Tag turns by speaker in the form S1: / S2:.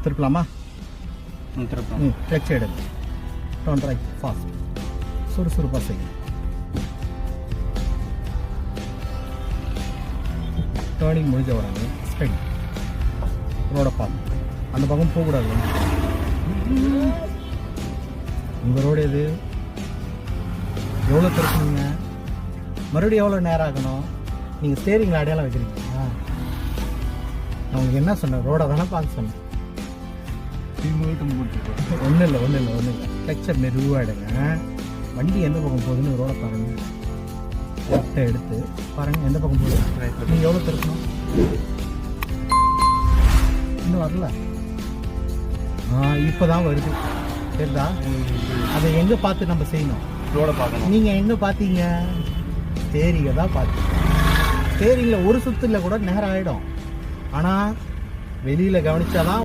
S1: திருப்பலாமா?
S2: திருப்பலாம்.
S1: Clutch எடுங்க. Turn right fast. சுறுசுறுப்பாக செய்யும். டேர்னிங் முடிஞ்ச உடனே ஸ்ட்ரைட் ரோட பார்த்து அந்த பக்கம் போகக்கூடாது. உங்கள் ரோடு எது? எவ்வளோ திருப்பீங்க? மறுபடியும் எவ்வளோ நேரம் ஆகணும்? நீங்கள் ஸ்டேரிங்கில் அடையாளம் வைக்கிறீங்களா? நான் உங்களுக்கு என்ன சொன்னேன்? ரோடை தானே பார்க்க சொன்னேன். ஒன்றும் இல்லை. கிளச்சர் மெதுவாக எடுங்க. வண்டி எந்த பக்கம் போகுதுன்னு ரோடை பாருங்கள். லெஃப்ட்டை எடுத்து பாருங்கள் எந்த பக்கம் போகுது. நீங்கள் எவ்வளோ திருப்பணும்? இன்னும் வரல. இப்போ தான் வருது. சரிதா? அதை எங்கே பார்த்து நம்ம செய்யணும்?
S2: ரோட பார்க்கணும்.
S1: நீங்கள் எங்கே பார்த்தீங்க? ஸ்டேரிங்கை தான் பார்த்தீங்க. ஸ்டேரிங்கில் ஒரு சுற்றுல கூட நேரம் ஆகிடும். ஆனால் வெளியில் கவனிச்சாதான்